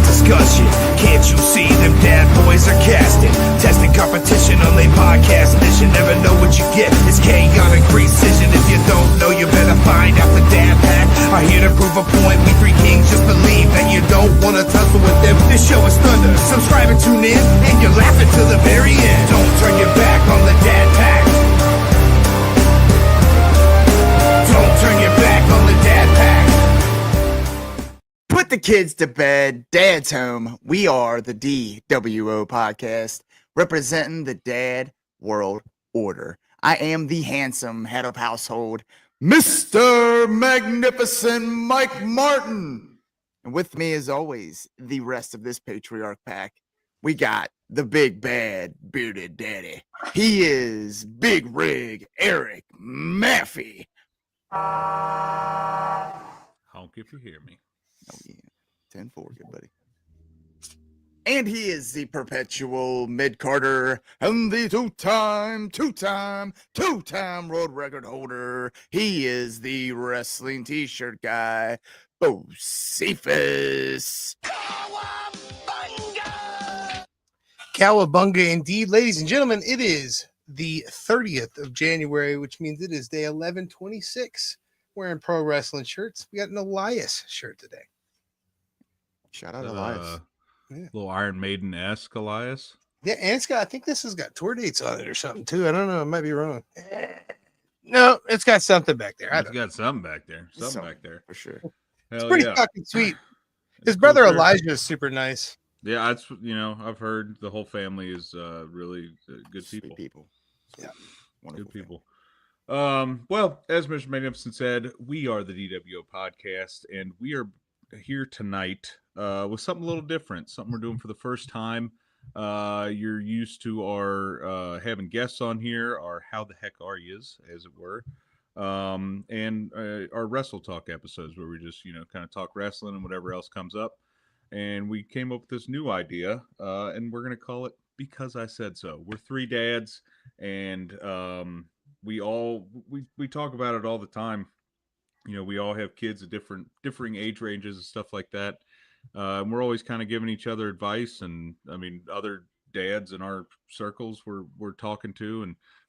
Discussion. Can't you see them dad boys are casting? Testing competition on their podcast mission. Never know what you get. It's chaotic precision. If you don't know, you better find out the dad pack. Are here to prove a point. We three kings just believe that you don't want to tussle with them. This show is thunder. Subscribe and tune in, and you're laughing to the very end. Don't turn your back on the dad pack. Don't turn your back on the dad pack. Put the kids to bed, dad's home. We are the dWo podcast, representing the dad world order. I am the handsome head of household, Mr. Magnificent Mike Martin. And with me, as always, the rest of this patriarch pack. We got the big bad bearded daddy. He is Big Rig Eric Maffey. Honk if you hear me. Oh, yeah. 10-4, good buddy. And he is the perpetual mid-carter and the two-time world record holder. He is the wrestling t-shirt guy, Bocephus. Cowabunga indeed, ladies and gentlemen. It is the 30th of January, which means it is day 1126. Wearing pro wrestling shirts. We got an Elias shirt today. Shout out Elias. Little Iron Maiden-esque Elias. Yeah, and it's got, I think this has got tour dates on it or something too. I don't know. I might be wrong. No, it's got something back there. It's got something back there. Something back there. For sure. It's pretty fucking sweet. His brother Elijah is super nice. Yeah, that's, I've heard the whole family is really good people. Yeah. Wonderful people. Well, as Mr. Magnificent said, we are the dWo podcast, and we are here tonight with something a little different, something we're doing for the first time. You're used to our having guests on here, our How the Heck Are Yous, as it were, and our Wrestle Talk episodes where we just, kind of talk wrestling and whatever else comes up. And we came up with this new idea, and we're going to call it Because I Said So. We're three dads, and we talk about it all the time. We all have kids at differing age ranges and stuff like that. And we're always kind of giving each other advice. And other dads in our circles we're talking to.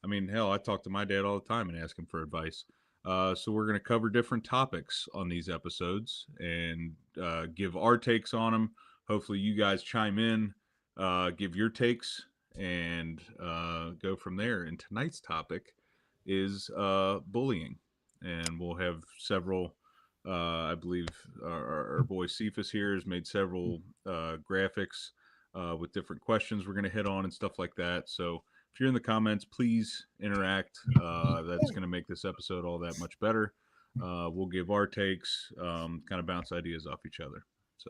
And hell, I talk to my dad all the time and ask him for advice. So we're going to cover different topics on these episodes and give our takes on them. Hopefully you guys chime in, give your takes, and go from there. And tonight's topic is bullying, and we'll have several. I believe our boy Cephas here has made several graphics with different questions we're going to hit on and stuff like that. So if you're in the comments, please interact. That's going to make this episode all that much better. We'll give our takes, kind of bounce ideas off each other. So.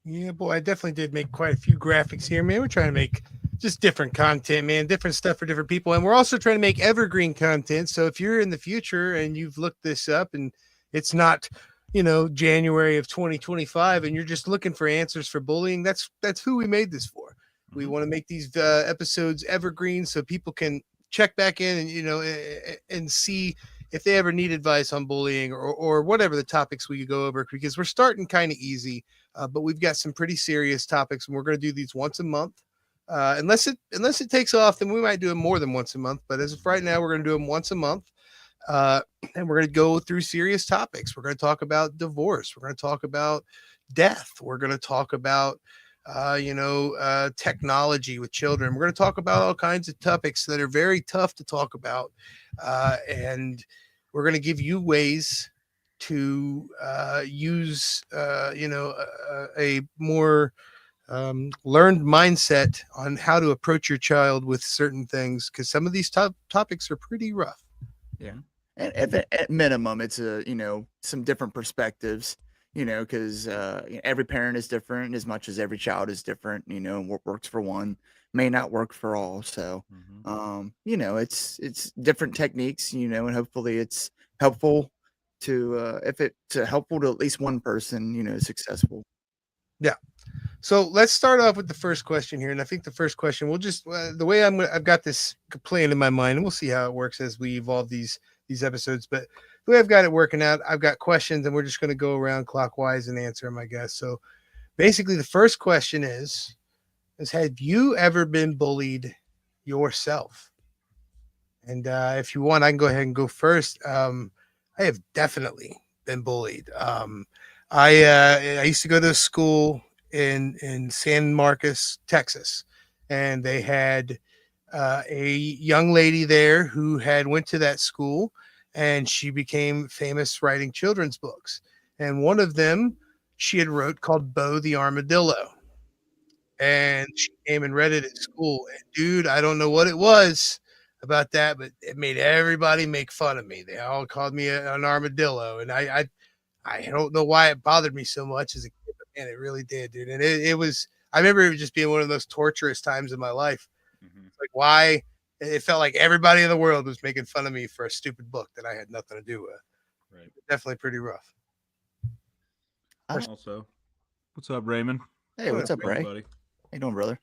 Yeah, boy, I definitely did make quite a few graphics here, man. We're trying to make just different content, man, different stuff for different people. And we're also trying to make evergreen content. So if you're in the future and you've looked this up and it's not, January of 2025, and you're just looking for answers for bullying, that's who we made this for. We want to make these episodes evergreen so people can check back in and, and see if they ever need advice on bullying or whatever the topics we could go over, because we're starting kind of easy, but we've got some pretty serious topics, and we're going to do these once a month. Unless it takes off, then we might do them more than once a month. But as of right now, we're going to do them once a month. And we're going to go through serious topics. We're going to talk about divorce. We're going to talk about death. We're going to talk about, technology with children. We're going to talk about all kinds of topics that are very tough to talk about. And we're going to give you ways to use, a more learned mindset on how to approach your child with certain things, because some of these topics are pretty rough. Yeah. And at minimum, it's some different perspectives, because every parent is different as much as every child is different. What works for one may not work for all. So, it's different techniques, and hopefully it's helpful to helpful to at least one person, successful. Yeah. So let's start off with the first question here, and I think the first question we'll just the way I've got this plan in my mind, and we'll see how it works as we evolve these episodes. But the way I've got it working out, I've got questions, and we're just going to go around clockwise and answer them, I guess. So basically, the first question is have you ever been bullied yourself? And if you want, I can go ahead and go first. I have definitely been bullied. I used to go to a school in San Marcos, Texas, and they had a young lady there who had went to that school, and she became famous writing children's books. And one of them she had wrote called Bo the Armadillo, and she came and read it at school. And dude, I don't know what it was about that, but it made everybody make fun of me. They all called me an armadillo, and I don't know why it bothered me so much as a kid, but man, it really did, dude. And it was, I remember it just being one of those torturous times in my life. It's like, why? It felt like everybody in the world was making fun of me for a stupid book that I had nothing to do with. Right. Definitely pretty rough. Also, what's up, Raymond? Hey, what's up, Ray? Buddy? How you doing, brother?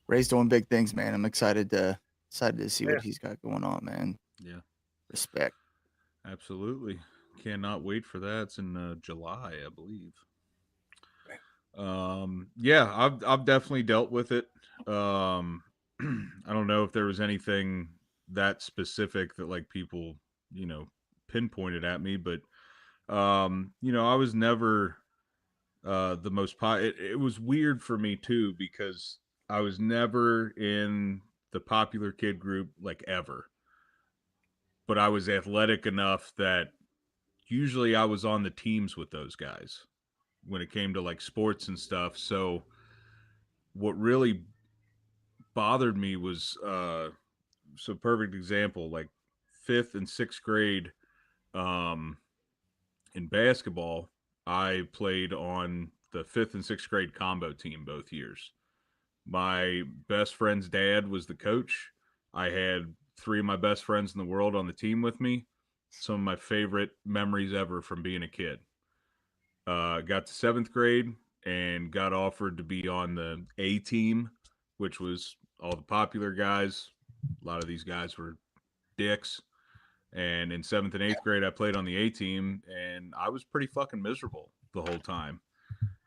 Ray's doing big things, man. I'm excited to see what he's got going on, man. Yeah. Respect. Absolutely. Cannot wait for that. It's in July, I believe. Yeah, I've definitely dealt with it. I don't know if there was anything that specific that like people, pinpointed at me, but I was never the most it was weird for me too, because I was never in the popular kid group like ever. But I was athletic enough that usually I was on the teams with those guys when it came to like sports and stuff. So what really bothered me was so perfect example, like 5th and 6th grade in basketball, I played on the 5th and 6th grade combo team both years. My best friend's dad was the coach. I had 3 of my best friends in the world on the team with me. Some of my favorite memories ever from being a kid. Got to 7th grade and got offered to be on the A team, which was all the popular guys. A lot of these guys were dicks. And in 7th and 8th grade, I played on the A team, and I was pretty fucking miserable the whole time.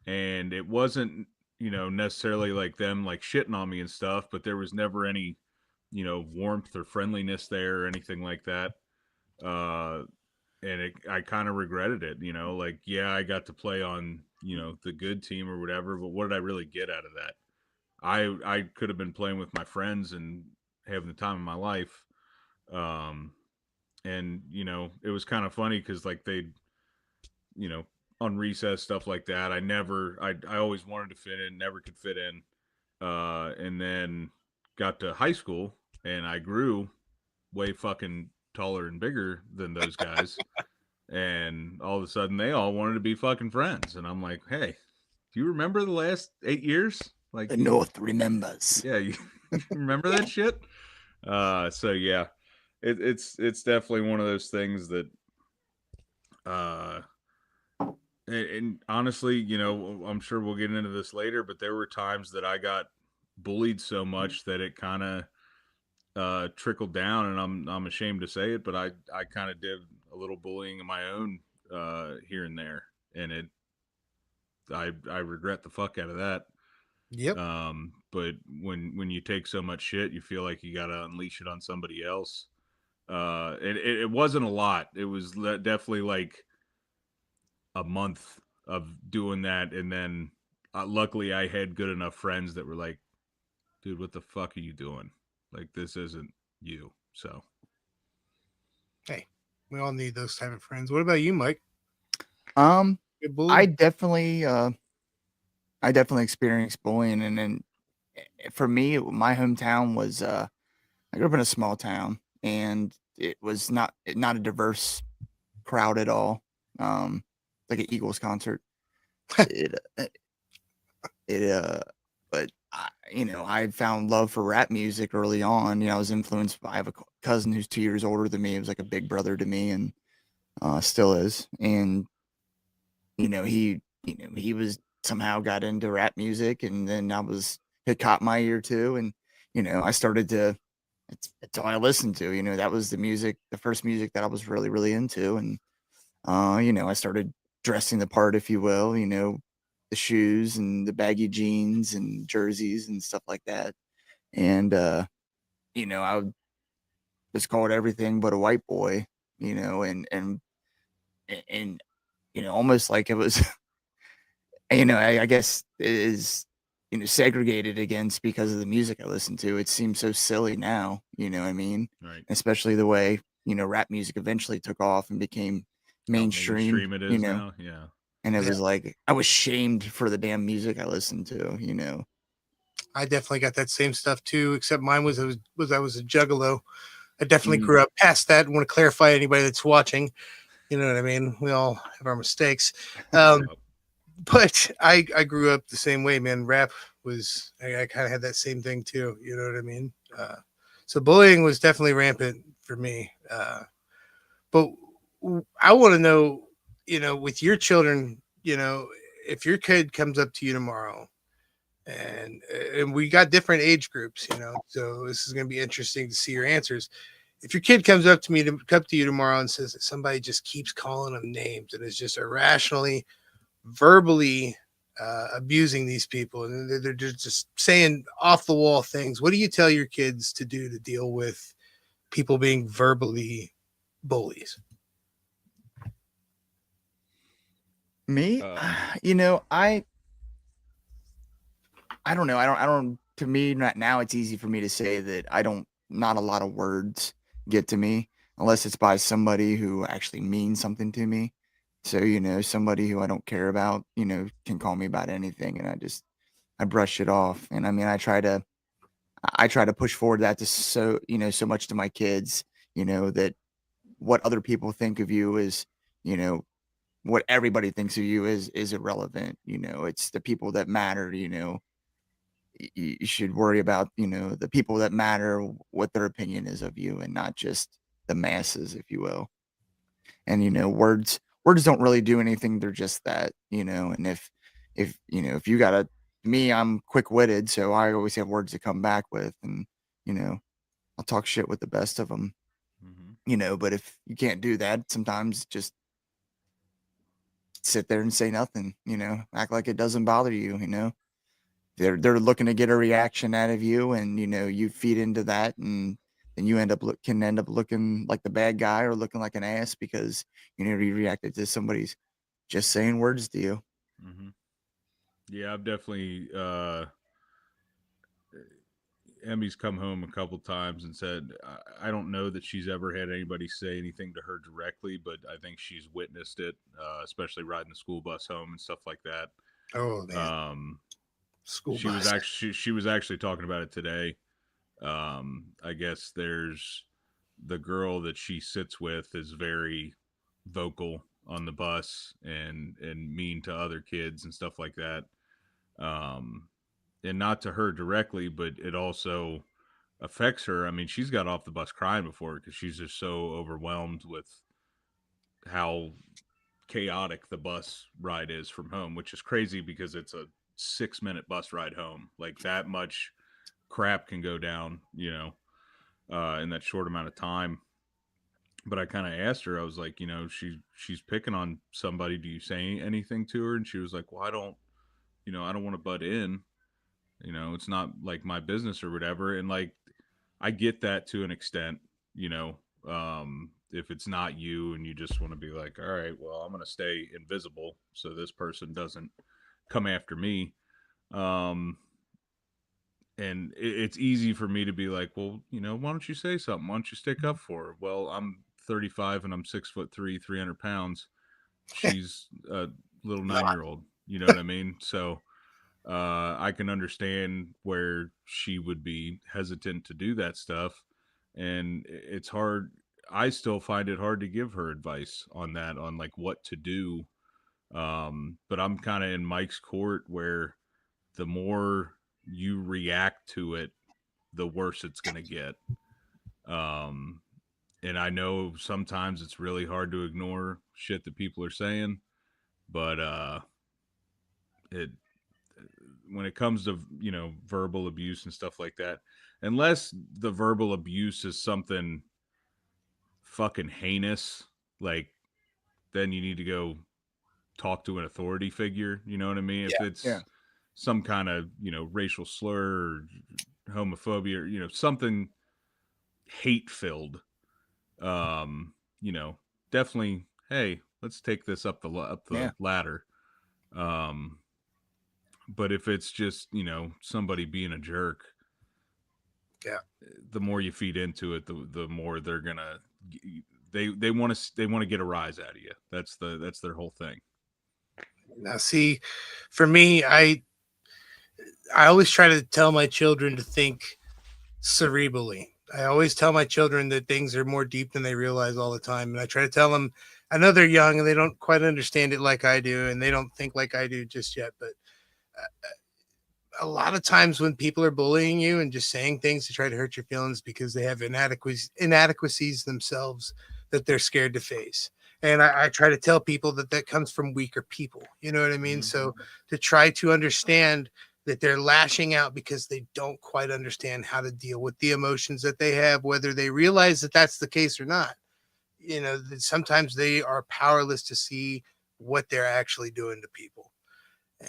And it wasn't, necessarily like them like shitting on me and stuff, but there was never any, warmth or friendliness there or anything like that. And I kind of regretted it, like, yeah, I got to play on, the good team or whatever, but what did I really get out of that? I could have been playing with my friends and having the time of my life. And, it was kind of funny because like they, on recess, stuff like that, I always wanted to fit in, never could fit in. And then got to high school and I grew way fucking taller and bigger than those guys. And all of a sudden they all wanted to be fucking friends. And I'm like, hey, do you remember the last 8 years? Like, The North remembers. yeah, you remember that shit? So yeah, it's definitely one of those things that, and honestly, I'm sure we'll get into this later, but there were times that I got bullied so much that it kind of trickled down, and I'm ashamed to say it, but I kind of did a little bullying of my own here and there, and I regret the fuck out of that. Yep. But when you take so much shit, you feel like you got to unleash it on somebody else. It wasn't a lot. It was definitely like a month of doing that, and then luckily I had good enough friends that were like, dude, what the fuck are you doing? Like, this isn't you. So Hey, we all need those type of friends. What about you, Mike? Good bully? I definitely experienced bullying, and then for me, my hometown was I grew up in a small town, and it was not a diverse crowd at all. Like an Eagles concert. But I found love for rap music early on. I was influenced by, I have a cousin who's 2 years older than me. He was like a big brother to me, and still is. And he was somehow got into rap music, and then it caught my ear too, and I started to. It's all I listened to. That was the first music that I was really, really into, and I started dressing the part, if you will. The shoes and the baggy jeans and jerseys and stuff like that, and I was called everything but a white boy. And almost like it was, I guess it is, segregated against because of the music I listen to. It seems so silly now, you know what I mean? Right. Especially the way, rap music eventually took off and became How mainstream, mainstream it is now. Yeah. and it Yeah. was like, I was shamed for the damn music I listened to. I definitely got that same stuff too, except mine was I was a juggalo. I definitely Mm. grew up past that. I want to clarify anybody that's watching. You know what I mean? We all have our mistakes. But I grew up the same way, man. Rap was I kind of had that same thing too. You know what I mean? So bullying was definitely rampant for me. But I want to know, with your children, if your kid comes up to you tomorrow, and we got different age groups, so this is going to be interesting to see your answers. If your kid comes up to you tomorrow and says that somebody just keeps calling them names and is just irrationally verbally abusing these people, and they're just saying off the wall things, what do you tell your kids to do to deal with people being verbally bullies? Me, I don't know. I don't, to me, right now, it's easy for me to say that not a lot of words get to me unless it's by somebody who actually means something to me. So, somebody who I don't care about, can call me about anything, and I brush it off. And I mean, I try to push forward that to so much to my kids, that what other people think of you is, you know, what everybody thinks of you is irrelevant. It's the people that matter. You should worry about, the people that matter, what their opinion is of you, and not just the masses, if you will. And words don't really do anything. They're just that. And if you gotta me, I'm quick-witted, so I always have words to come back with, and you know I'll talk shit with the best of them. Mm-hmm. But if you can't do that, sometimes just sit there and say nothing. Act like it doesn't bother you. They're looking to get a reaction out of you, and you feed into that, and then can end up looking like the bad guy or looking like an ass because you reacted to somebody's just saying words to you. Mm-hmm. Yeah, I've definitely Emmy's come home a couple times and said, I don't know that she's ever had anybody say anything to her directly, but I think she's witnessed it, especially riding the school bus home and stuff like that. Oh man, school She was bus. actually talking about it today. I guess there's the girl that she sits with is very vocal on the bus and mean to other kids and stuff like that. Um, and not to her directly, but it also affects her. I mean, she's got off the bus crying before because she's just so overwhelmed with how chaotic the bus ride is from home, which is crazy because it's a 6-minute bus ride home. Like that much crap can go down, in that short amount of time. But I kind of asked her, I was like, she's picking on somebody. Do you say anything to her? And she was like, well, I don't want to butt in. It's not like my business or whatever. And like, I get that to an extent, if it's not you and you just want to be like, all right, well, I'm going to stay invisible so this person doesn't come after me. And it's easy for me to be like, well, why don't you say something? Why don't you stick up for her? Well, I'm 35 and I'm 6'3", 300 pounds. She's a little 9-year-old. You know what I mean? So I can understand where she would be hesitant to do that stuff. And it's hard. I still find it hard to give her advice on that, on like what to do. But I'm kind of in Mike's court where the more you react to it, the worse it's going to get. Um, and I know sometimes it's really hard to ignore shit that people are saying, but it when it comes to verbal abuse and stuff like that, unless the verbal abuse is something fucking heinous, like then you need to go talk to an authority figure. You know what I mean? If Yeah. it's some kind of racial slur or homophobia or something hate filled, you know, definitely. Hey, let's take this up the ladder. But if it's just somebody being a jerk, Yeah. the more you feed into it, the more they're gonna they want to get a rise out of you. That's their whole thing. Now, see, for me, I always try to tell my children to think cerebrally. I always tell my children that things are more deep than they realize all the time. And I try to tell them, I know they're young and they don't quite understand it like I do, and they don't think like I do just yet. But a lot of times when people are bullying you and just saying things to try to hurt your feelings because they have inadequacies themselves that they're scared to face. And I try to tell people that comes from weaker people. You know what I mean? Mm-hmm. So to try to understand that they're lashing out because they don't quite understand how to deal with the emotions that they have, whether they realize that that's the case or not. That sometimes they are powerless to see what they're actually doing to people.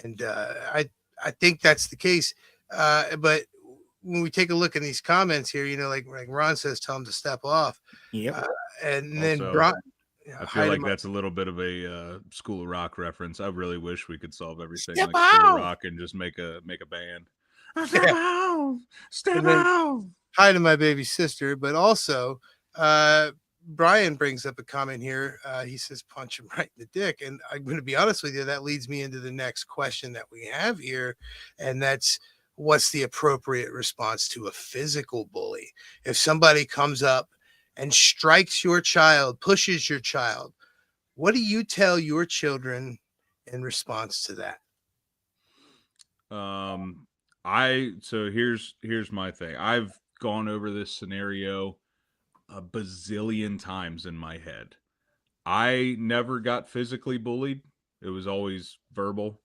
And I think that's the case. But when we take a look in these comments here, like Ron says, tell them to step off. Yep. And Also, then Brian, I feel like that's a little bit of a School of Rock reference. I really wish we could solve everything Step like School of out! Rock and just make a band. Step out! Step then, out! hi to my baby sister, but also Brian brings up a comment here. He says, punch him right in the dick. And I'm going to be honest with you, that leads me into the next question that we have here. And that's, what's the appropriate response to a physical bully? If somebody comes up and strikes your child, pushes your child, what do you tell your children in response to that? So here's my thing. I've gone over this scenario a bazillion times in my head. I never got physically bullied. It was always verbal.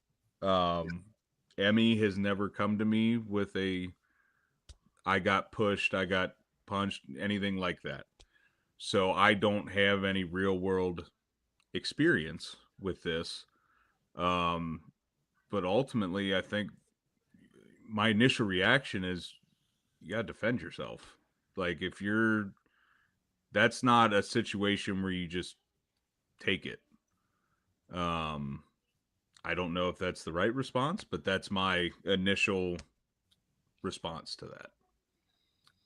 Emmy has never come to me with I got pushed, I got punched, anything like that. So I don't have any real world experience with this. But ultimately, I think my initial reaction is you got to defend yourself. Like that's not a situation where you just take it. I don't know if that's the right response, but that's my initial response to that.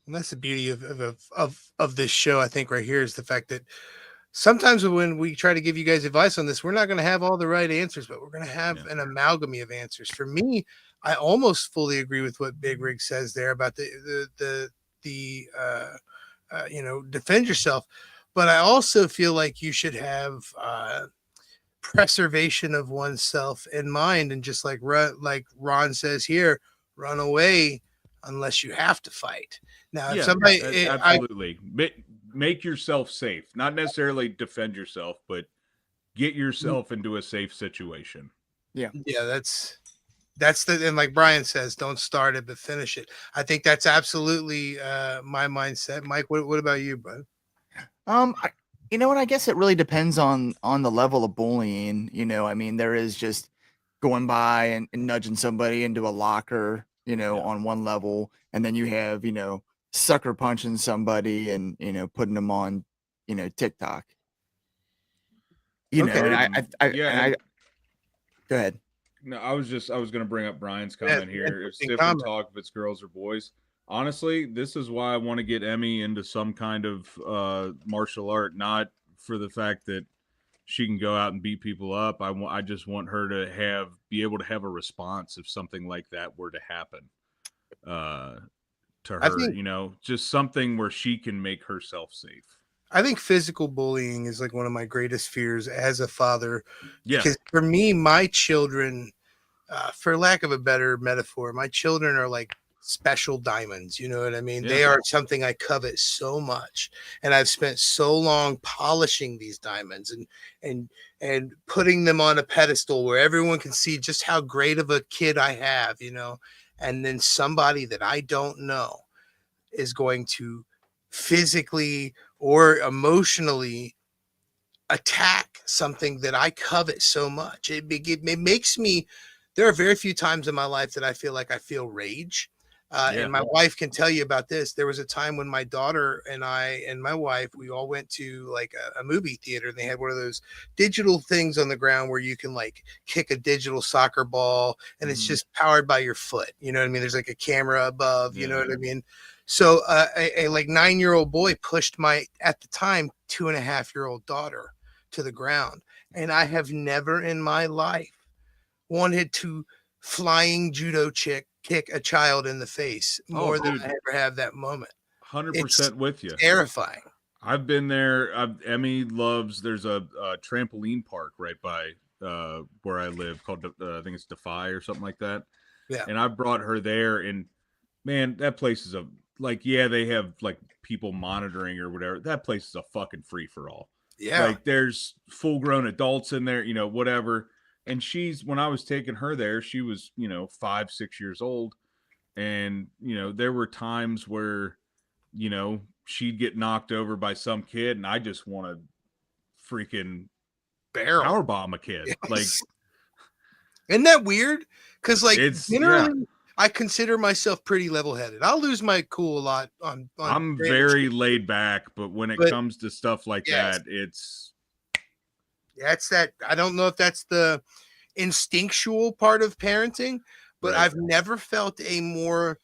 And that's the beauty of this show, I think, right here, is the fact that sometimes when we try to give you guys advice on this, we're not going to have all the right answers, but we're going to have an amalgam of answers. For me, I almost fully agree with what Big Rig says there about the defend yourself. But I also feel like you should have preservation of oneself in mind, and just like Ron says here, run away unless you have to fight. Now, if somebody absolutely make yourself safe, not necessarily defend yourself, but get yourself into a safe situation. Yeah, that's and like Brian says, don't start it but finish it. I think that's absolutely my mindset. Mike, what about you, bud? You know what? I guess it really depends on the level of bullying. I mean, there is just going by and nudging somebody into a locker, on one level, and then you have, sucker punching somebody and putting them on, TikTok. And I go ahead. No, I was going to bring up Brian's comment here. It's different talk if it's girls or boys. Honestly, this is why I want to get Emmy into some kind of martial art, not for the fact that she can go out and beat people up. I just want her to be able to have a response if something like that were to happen to her. Just something where she can make herself safe. I think physical bullying is like one of my greatest fears as a father. Yeah. Because for me, my children, for lack of a better metaphor, my children are like special diamonds. You know what I mean? Yeah. They are something I covet so much, and I've spent so long polishing these diamonds and putting them on a pedestal where everyone can see just how great of a kid I have, you know. And then somebody that I don't know is going to physically or emotionally attack something that I covet so much. It makes me. There are very few times in my life that I feel like I feel rage. Yeah. And my wife can tell you about this. There was a time when my daughter and I and my wife, we all went to like a movie theater, and they had one of those digital things on the ground where you can like kick a digital soccer ball, and it's Mhm. just powered by your foot. You know what I mean? There's like a camera above, you know Yeah. what I mean? So a like 9-year-old boy pushed my, at the time, 2.5-year-old daughter to the ground. And I have never in my life wanted to flying judo kick a child in the face more Oh, than dude, I ever have that moment. It's 100% with you. terrifying. I've been there. Emmy loves. There's a trampoline park right by where I live called I think it's Defy or something like that. Yeah. And I brought her there, and man, that place is yeah, they have like people monitoring or whatever. That place is a fucking free for all. Yeah. Like there's full grown adults in there, whatever. And when I was taking her there, she was 5, 6 years old, and there were times where she'd get knocked over by some kid, and I just want to freaking Barrel. power bomb a kid. Yes. Like, isn't that weird? Because like generally, I consider myself pretty level headed. I'll lose my cool a lot on I'm very laid back, but when it comes to stuff like that, that's that. I don't know if that's the instinctual part of parenting, but Right. I've never felt a more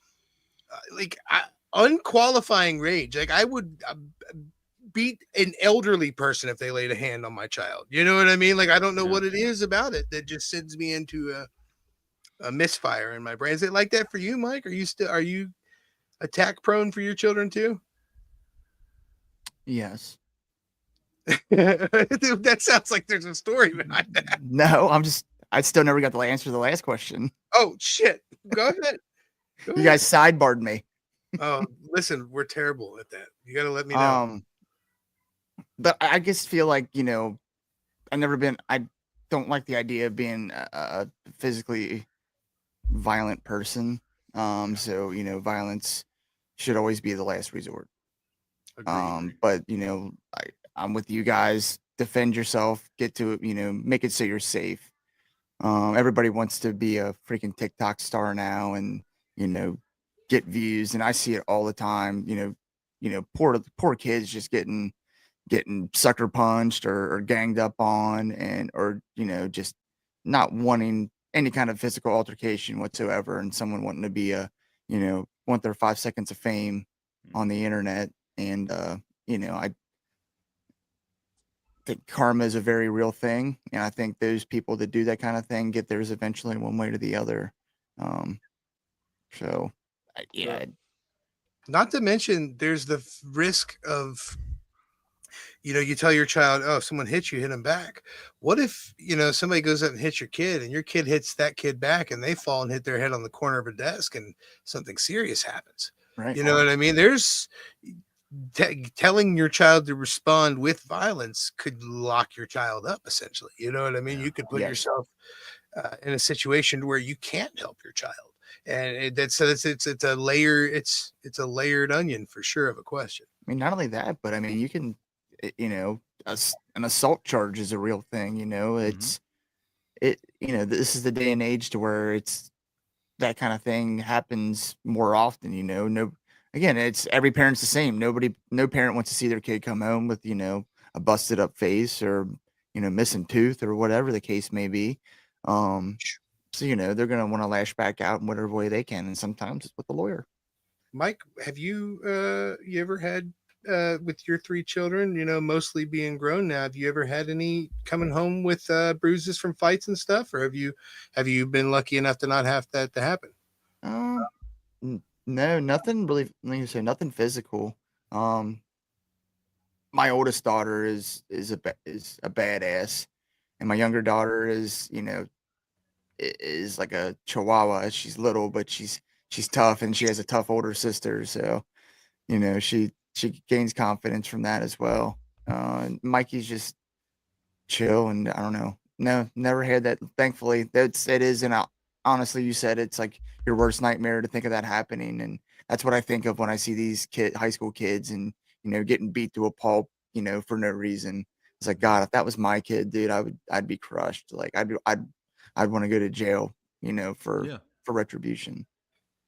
unqualifying rage. Like I would beat an elderly person if they laid a hand on my child. You know what I mean? Like I don't know what it is about it that just sends me into a misfire in my brain. Is it like that for you, Mike? Are you attack prone for your children too? Yes. That sounds like there's a story behind that. No, I still never got the answer to the last question. Oh shit. Go ahead. You guys sidebarred me. Oh, listen, we're terrible at that. You got to let me know. But I just feel like, I don't like the idea of being a physically violent person. So, violence should always be the last resort. Agreed. But, I'm with you guys. Defend yourself, get to, make it so you're safe. Everybody wants to be a freaking TikTok star now and, get views. And I see it all the time, poor kids just getting sucker punched or ganged up on or just not wanting any kind of physical altercation whatsoever, and someone wanting to be want their 5 seconds of fame on the internet. And I think karma is a very real thing, and I think those people that do that kind of thing get theirs eventually, one way or the other. Not to mention there's the risk of you tell your child, oh, if someone hits you, hit them back. What if somebody goes up and hits your kid, and your kid hits that kid back, and they fall and hit their head on the corner of a desk, and something serious happens? Right. You know what I mean? There's telling your child to respond with violence could lock your child up, essentially. You know what I mean? You could put yourself in a situation where you can't help your child, and it's a layer. It's a layered onion for sure of a question. I mean, not only that, but I mean, you can, an assault charge is a real thing. This is the day and age to where it's that kind of thing happens more often. Again, it's every parent's the same. No parent wants to see their kid come home with, a busted up face or, missing tooth or whatever the case may be. So, they're going to want to lash back out in whatever way they can. And sometimes it's with the lawyer. Mike, have you ever had, with your 3 children, mostly being grown now, have you ever had any coming home with bruises from fights and stuff? Or have you been lucky enough to not have that to happen? No, nothing really. Like you say, nothing physical. My oldest daughter is a badass, and my younger daughter is like a chihuahua. She's little, but she's she's tough and she has a tough older sister. So, she gains confidence from that as well. Mikey's just chill, and I don't know. No, never had that. Thankfully, it is, and honestly, you said it's like your worst nightmare to think of that happening, and that's what I think of when I see these high school kids, and getting beat to a pulp, for no reason. It's like, God, if that was my kid, dude, I'd be crushed. Like I'd want to go to jail, for retribution.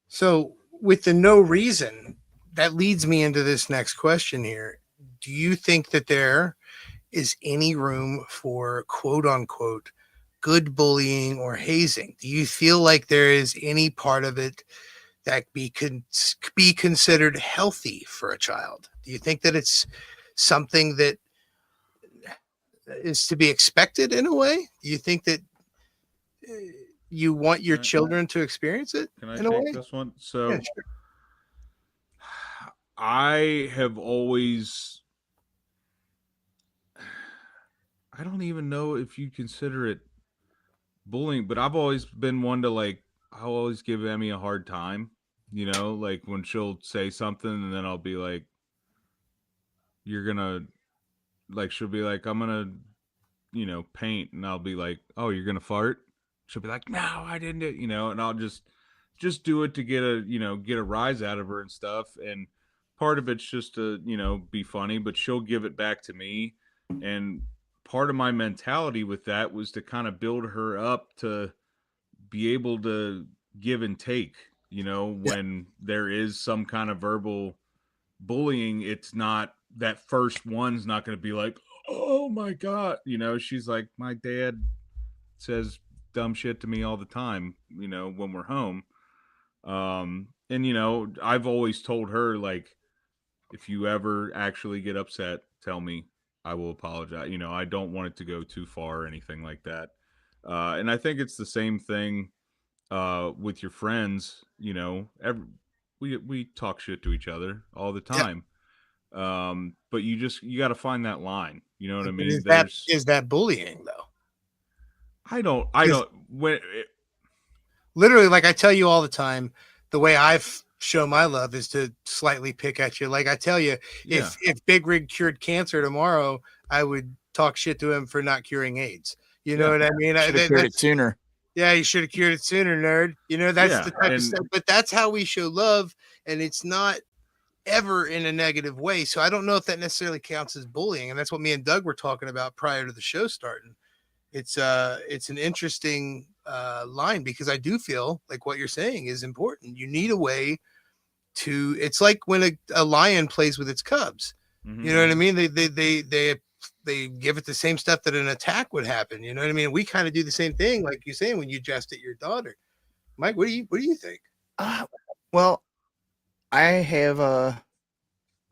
So with the no reason, that leads me into this next question here. Do you think that there is any room for quote unquote good bullying or hazing? Do you feel like there is any part of it that be considered healthy for a child? Do you think that it's something that is to be expected in a way? Do you think that you want your children to experience it? Can I take this one? So yeah, sure. I have always, I don't even know if you consider it bullying, but I've always been one to I'll always give Emmy a hard time, like when she'll say something and then I'll be like, you're gonna, she'll be like, I'm gonna, paint, and I'll be like, oh, you're gonna fart? She'll be like, no, I didn't, and I'll just do it to get a rise out of her and stuff. And part of it's just to, be funny, but she'll give it back to me. And part of my mentality with that was to kind of build her up to be able to give and take, when there is some kind of verbal bullying. It's not, that first one's not going to be like, oh my God, she's like, my dad says dumb shit to me all the time, when we're home. And I've always told her, if you ever actually get upset, tell me, I will apologize. I don't want it to go too far or anything like that. And I think it's the same thing with your friends. We talk shit to each other all the time. But you got to find that line. You know what I mean? Is that bullying though? I don't literally, I tell you all the time, the way I've shown my love is to slightly pick at you. Like I tell you, if Big Rig cured cancer tomorrow, I would talk shit to him for not curing AIDS. You know what I mean? Should have cured it sooner. Yeah, you should have cured it sooner, nerd. That's the type of stuff. But that's how we show love, and it's not ever in a negative way. So I don't know if that necessarily counts as bullying, and that's what me and Doug were talking about prior to the show starting. It's an interesting line, because I do feel like what you're saying is important. You need a way to. It's like when a lion plays with its cubs. Mm-hmm. You know what I mean? They give it the same stuff that an attack would happen. You know what I mean? We kind of do the same thing, like you're saying, when you jest at your daughter. Mike, what do you think? Well, I've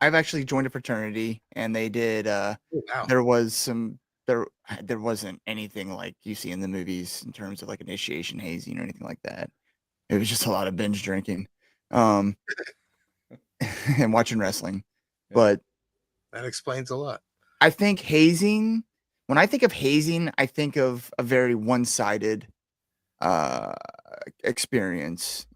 actually joined a fraternity, and they did. There wasn't anything like you see in the movies in terms of initiation hazing or anything like that. It was just a lot of binge drinking, and watching wrestling. But that explains a lot. I think hazing. When I think of hazing, I think of a very one-sided experience,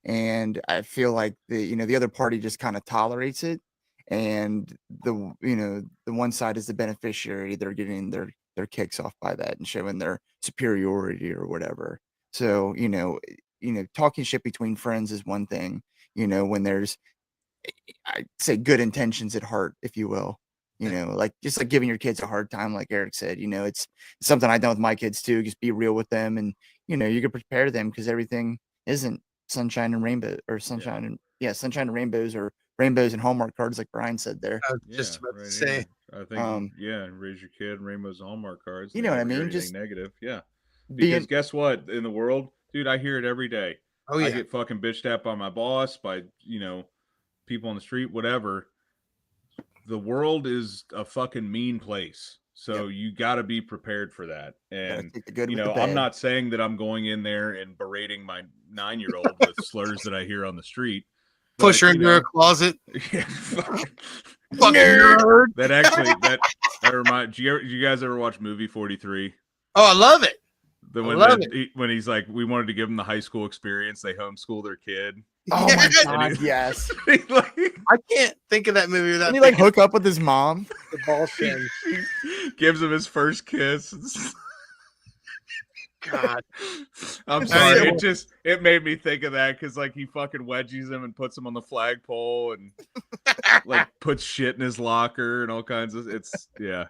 and I feel like the other party just kind of tolerates it, and the one side is the beneficiary. They're getting their kicks off by that and showing their superiority or whatever. So talking shit between friends is one thing, when there's, I'd say, good intentions at heart, if you will. Just giving your kids a hard time, like Eric said, it's something I've done with my kids too. Just be real with them, and you can prepare them, because everything isn't sunshine and rainbow, or sunshine and rainbows, or rainbows and Hallmark cards, like Brian said there. I was just about to say. I think raise your kid, rainbows and Hallmark cards. You know what I mean? Just negative, because guess what? In the world, dude, I hear it every day. Oh yeah, I get fucking bitched at by my boss, by people on the street, whatever. The world is a fucking mean place. So you got to be prepared for that. And, I'm not saying that I'm going in there and berating my 9-year-old with slurs that I hear on the street. Push her into a closet. Yeah, fucking nerd. That reminds, do you guys ever watch movie 43? Oh, I love it. When he's like, we wanted to give him the high school experience. They homeschool their kid. Oh Yes. my god, yes. I can't think of that movie without Can he like hook up with his mom? the ball thing. Gives him his first kiss. God. I'm sorry. It made me think of that because like he fucking wedgies him and puts him on the flagpole and like puts shit in his locker and all kinds of yeah.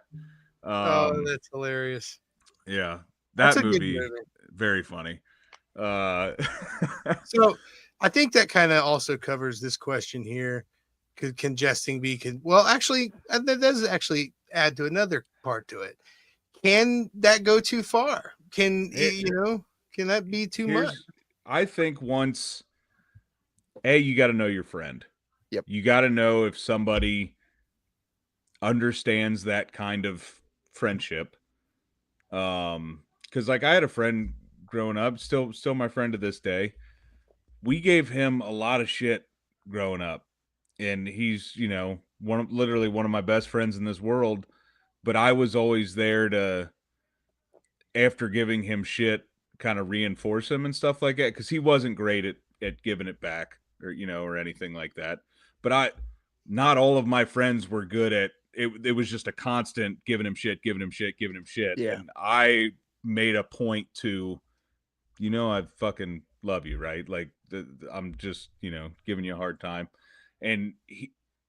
Oh, that's hilarious. Yeah. That's That a good movie, movie. very funny. So I think that kind of also covers this question here. Could congesting be well, actually, that does actually add to another part to it. Can that go too far? Can that be too much? I think once you got to know your friend. Yep. You got to know if somebody understands that kind of friendship. Because like I had a friend growing up, still my friend to this day. We gave him a lot of shit growing up, and he's literally one of my best friends in this world. But I was always there to, after giving him shit, kind of reinforce him and stuff like that because he wasn't great at giving it back or anything like that. But not all of my friends were good at it. It was just a constant giving him shit. Yeah. And I made a point to, I fucking love you, right? Like I'm just, giving you a hard time. And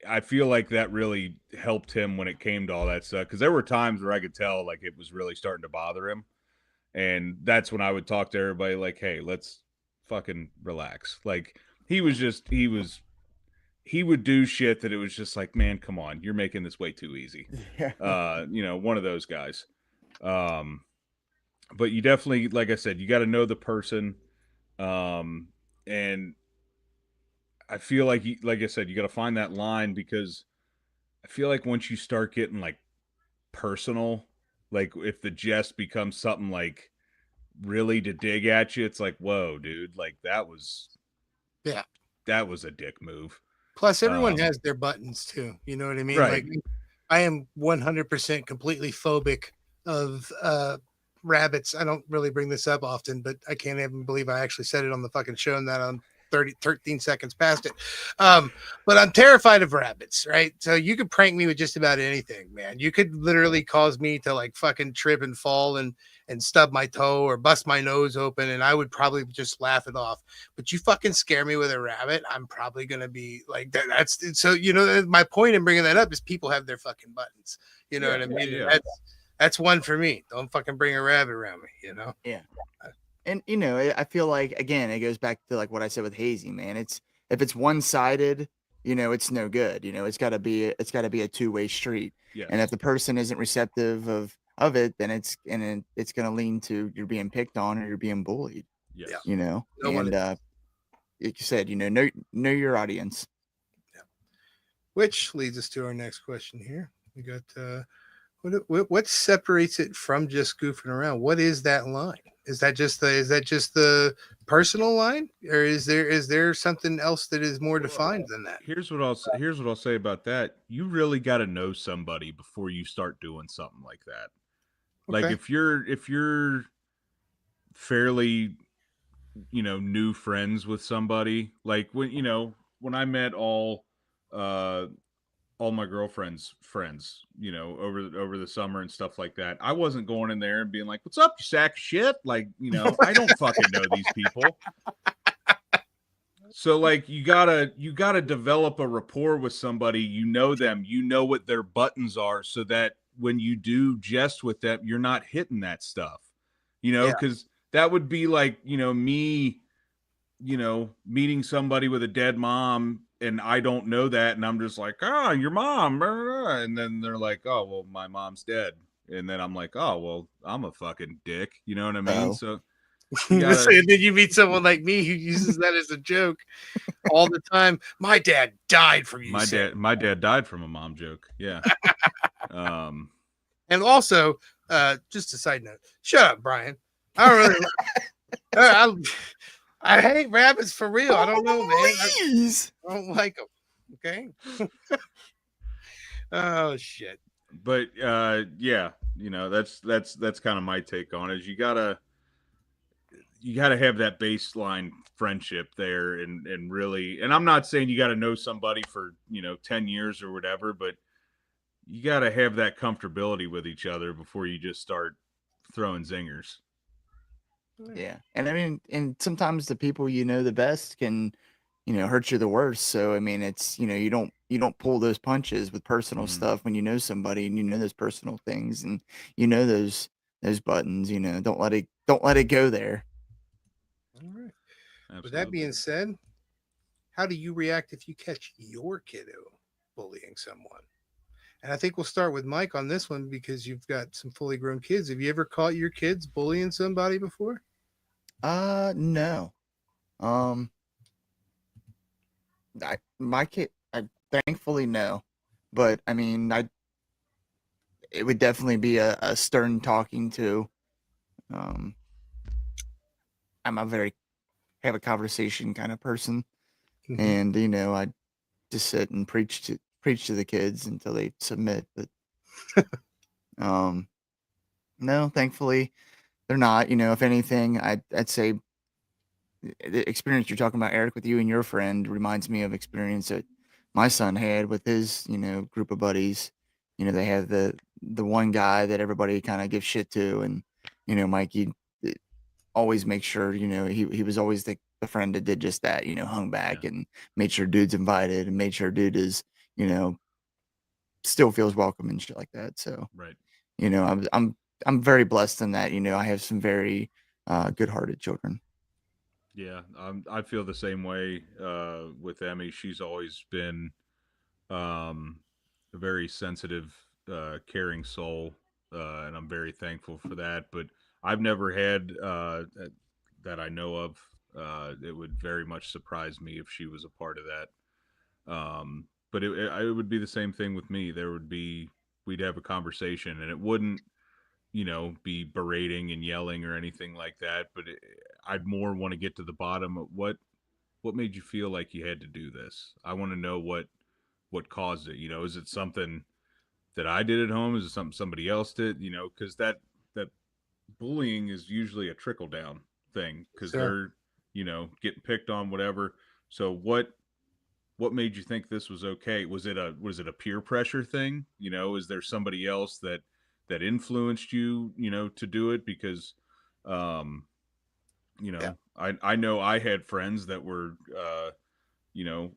I feel like that really helped him when it came to all that stuff. Cause there were times where I could tell like it was really starting to bother him. And that's when I would talk to everybody like, hey, let's fucking relax. Like he would do shit that it was just like, man, come on, you're making this way too easy. Yeah. One of those guys. But you definitely, like I said, you got to know the person. And I feel like, like I said, you got to find that line because I feel like once you start getting like personal, like if the jest becomes something like really to dig at you, it's like, whoa, dude, like that was a dick move. Plus, everyone has their buttons too. You know what I mean? Right. Like, I am 100% completely phobic of rabbits. I don't really bring this up often, but I can't even believe I actually said it on the fucking show and that I'm 13 seconds past it. But I'm terrified of rabbits, right? So you could prank me with just about anything, man. You could literally cause me to like fucking trip and fall and stub my toe or bust my nose open, and I would probably just laugh it off. But you fucking scare me with a rabbit, I'm probably gonna be like that. That's so my point in bringing that up is people have their fucking buttons. You know what I mean? Yeah. That's one for me. Don't fucking bring a rabbit around me. Yeah. And I feel like again, it goes back to like what I said with Hazy, man. If it's one-sided, it's no good. It's got to be a two-way street. Yes. And if the person isn't receptive of it, then it's going to lean to you're being picked on or you're being bullied. Yes. Like you said, know your audience. Yeah. Which leads us to our next question here. We got what separates it from just goofing around? What is that line? Is that just the personal line, or is there something else that is more defined than that? Here's what I'll say about that. You really got to know somebody before you start doing something like that. Okay. Like if you're fairly, new friends with somebody, like when I met all my girlfriend's friends, over the summer and stuff like that. I wasn't going in there and being like, "What's up, you sack of shit?" Like, I don't fucking know these people. So like you gotta develop a rapport with somebody, them, what their buttons are, so that when you do jest with them, you're not hitting that stuff. Because that would be like, me, meeting somebody with a dead mom and I don't know that, and I'm just like, your mom, and then they're like, oh, well, my mom's dead, and then I'm like, oh, well, I'm a fucking dick, you know what I mean? Oh. So Did you meet someone like me who uses that as a joke all the time? My dad died from you. My dad died from a mom joke. Yeah. And also, just a side note, shut up, Brian. I don't really. I hate rabbits for real. I don't know, man. I don't like them. Okay. Oh shit. But yeah, that's kind of my take on it. You gotta you got to have that baseline friendship there, and really, and I'm not saying you got to know somebody for 10 years or whatever, but you got to have that comfortability with each other before you just start throwing zingers. Yeah. And I mean, and sometimes the people you know the best can, hurt you the worst. So I mean, it's, you don't pull those punches with personal Mhm. stuff when you know somebody and you know those personal things and you know those buttons, don't let it go there. All right. With that Absolutely. being said, how do you react if you catch your kiddo bullying someone? And I think we'll start with Mike on this one because you've got some fully grown kids. Have you ever caught your kids bullying somebody before? No. Um, my kid, I thankfully no, but I mean, it would definitely be a stern talking to. Um, I'm a very have a conversation kind of person, Mhm. and I just sit and preach to the kids until they submit. But um, no, thankfully they're not. If anything, I'd say the experience you're talking about, Eric, with you and your friend reminds me of experience that my son had with his, group of buddies. They have the one guy that everybody kind of gives shit to, and Mikey always makes sure, he was always the friend that did just that, hung Yeah. back and made sure dude's invited and made sure dude is, you know, still feels welcome and shit like that. So, Right. I'm very blessed in that, I have some very good-hearted children. Yeah. I feel the same way with Emmy. She's always been um, a very sensitive, caring soul, and I'm very thankful for that. But I've never had that I know of. It would very much surprise me if she was a part of that. But it would be the same thing with me. We'd have a conversation, and it wouldn't be berating and yelling or anything like that. But I'd more want to get to the bottom of what made you feel like you had to do this. I want to know what caused it. Is it something that I did at home? Is it something somebody else did? Because that bullying is usually a trickle down thing because Sure. they're getting picked on, whatever. So what made you think this was okay? Was it a peer pressure thing? Is there somebody else that influenced you, to do it? Because um, Yeah. I know I had friends that were you know,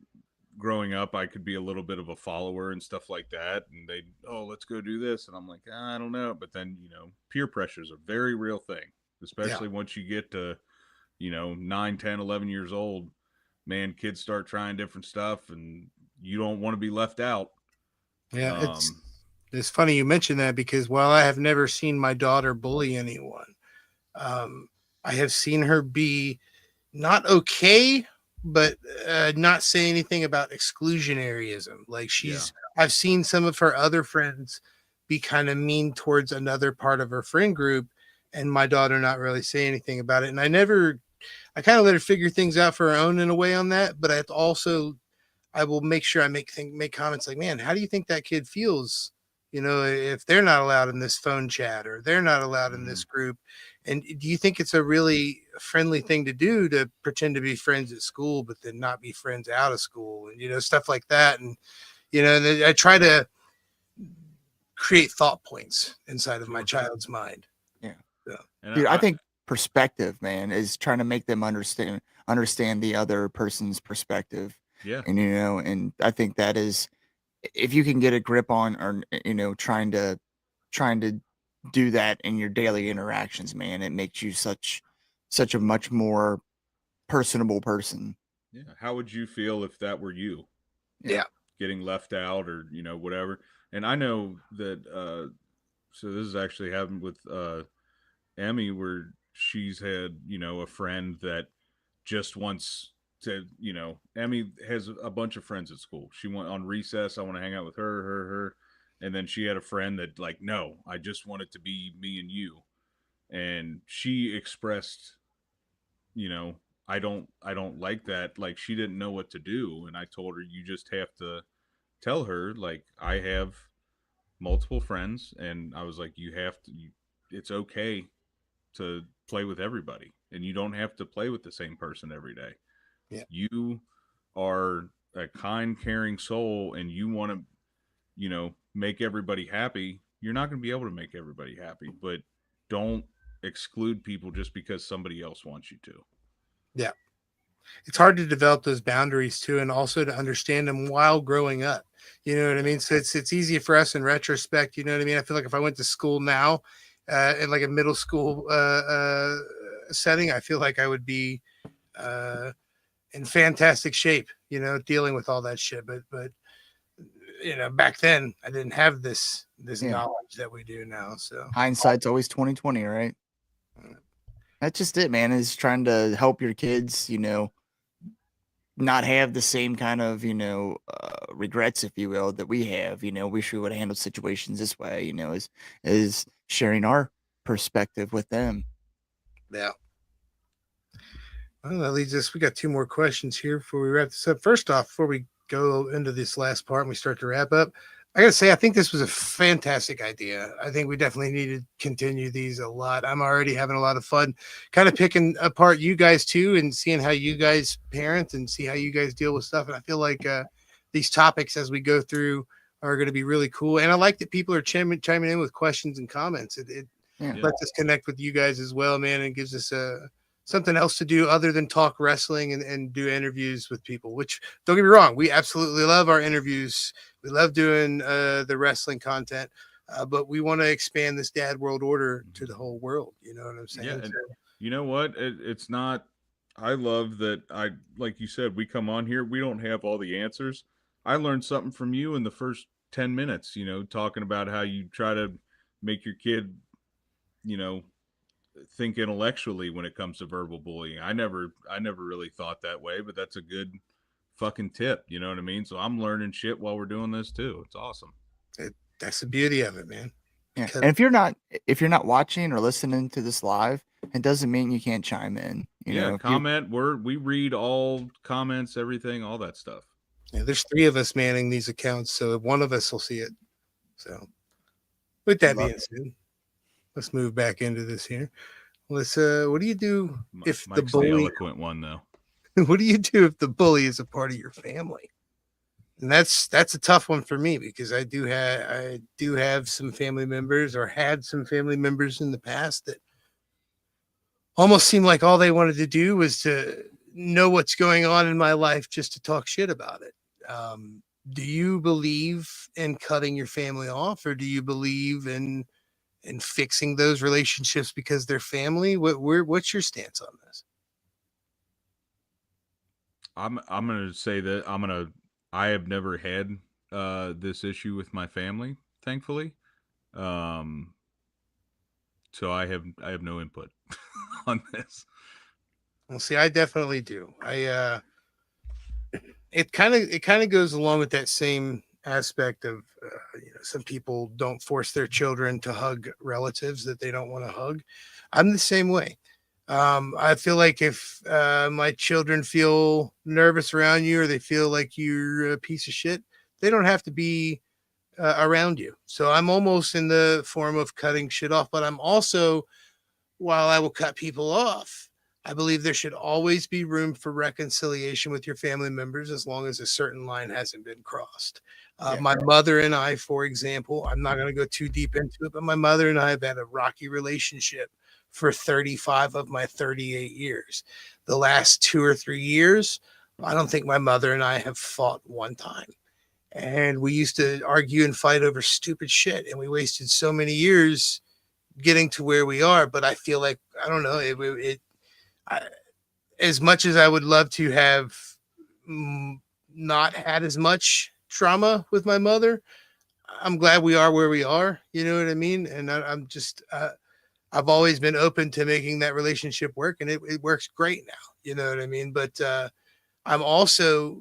growing up I could be a little bit of a follower and stuff like that, and they, oh, let's go do this, and I'm like, I don't know. But then, peer pressure is a very real thing, Yeah. especially once you get to 9, 10, 11 years old. Man, kids start trying different stuff, and you don't want to be left out. Yeah. um It's funny you mentioned that because while I have never seen my daughter bully anyone, um, I have seen her be not okay, but not say anything about exclusionary,ism. Like yeah. I've seen some of her other friends be kind of mean towards another part of her friend group, and my daughter not really say anything about it. And I kind of let her figure things out for her own in a way on that. But I will make sure I make comments like, man, how do you think that kid feels? If they're not allowed in this phone chat or they're not allowed in Hmm. this group. And do you think it's a really friendly thing to do to pretend to be friends at school, but then not be friends out of school and, stuff like that? And, I try to create thought points inside of my Sure. child's mind. Yeah. So, And Dude, I think perspective, man, is trying to make them understand the other person's perspective. yeah. And I think that is if you can get a grip on or trying to do that in your daily interactions, man, it makes you such a much more personable person. Yeah, how would you feel if that were you, Yeah. yeah. getting left out, or whatever? And I know that so this has actually happened with Emmy, where she's had a friend that just wants to, Emmy has a bunch of friends at school. She went on recess, I want to hang out with her, and then she had a friend that, like, no, I just want it to be me and you. And she expressed, you know I don't like that. Like, she didn't know what to do, and I told her, you just have to tell her, like, I have multiple friends, and I was like, you have to it's okay to play with everybody. and you don't have to play with the same person every day. Yeah. You are a kind, caring soul, and you want to, make everybody happy. You're not going to be able to make everybody happy, but don't exclude people just because somebody else wants you to. Yeah. It's hard to develop those boundaries too, and also to understand them while growing up. You know what I mean? So it's easy for us in retrospect. You know what I mean? I feel like if I went to school now, in like a middle school setting, I feel like I would be in fantastic shape. You know, dealing with all that shit. But back then I didn't have this knowledge that we do now. So Hindsight's always 2020, right? That's just it, man. Is trying to help your kids, not have the same kind of, regrets, if you will, that we have. Wish we would have handled situations this way. Is sharing our perspective with them. yeah. Well, that leads us. We got 2 more questions here before we wrap this up. First off, before we go into this last part and we start to wrap up, I gotta say, I think this was a fantastic idea. I think we definitely need to continue these a lot. I'm already having a lot of fun kind of picking apart you guys too and seeing how you guys parent and see how you guys deal with stuff. And I feel like these topics as we go through are going to be really cool. And I like that people are chiming in with questions and comments. It lets us connect with you guys as well, man, and gives us something else to do other than talk wrestling and do interviews with people, which, don't get me wrong, we absolutely love our interviews. We love doing the wrestling content, but we want to expand this dad world order to the whole world. You know what I'm saying? Yeah, and you know what? It's not. I love that. Like you said, we come on here. We don't have all the answers. I learned something from you in the first 10 minutes. Talking about how you try to make your kid, think intellectually when it comes to verbal bullying. I never really thought that way, but that's a good fucking tip. You know what I mean? So I'm learning shit while we're doing this too. It's awesome. That's the beauty of it, man. Yeah. And if you're not watching or listening to this live, it doesn't mean you can't chime in. Comment. We read all comments, everything, all that stuff. Yeah, there's 3 of us manning these accounts, so one of us will see it. So with that being said, let's move back into this here. Let's what do you do if Mike's the bully, the eloquent one though? What do you do if the bully is a part of your family? And that's a tough one for me because I do have some family members, or had some family members in the past, that almost seemed like all they wanted to do was to know what's going on in my life just to talk shit about it. Do you believe in cutting your family off, or do you believe in fixing those relationships because they're family? What's your stance on this? I'm gonna say that I have never had this issue with my family, thankfully. So I have no input on this. Well, see, I definitely do. It kind of goes along with that same aspect of some people don't force their children to hug relatives that they don't want to hug. I'm the same way. I feel like if my children feel nervous around you, or they feel like you're a piece of shit, they don't have to be around you. So I'm almost in the form of cutting shit off, but I'm also, while I will cut people off, I believe there should always be room for reconciliation with your family members as long as a certain line hasn't been crossed. My mother and I, for example, I'm not going to go too deep into it, but my mother and I have had a rocky relationship for 35 of my 38 years. The last 2 or 3 years, I don't think my mother and I have fought one time. And we used to argue and fight over stupid shit. And we wasted so many years getting to where we are. But I feel like, I don't know, as much as I would love to have not had as much trauma with my mother, I'm glad we are where we are. You know what I mean? And I'm just, I've always been open to making that relationship work, and it works great now. You know what I mean? But I'm also,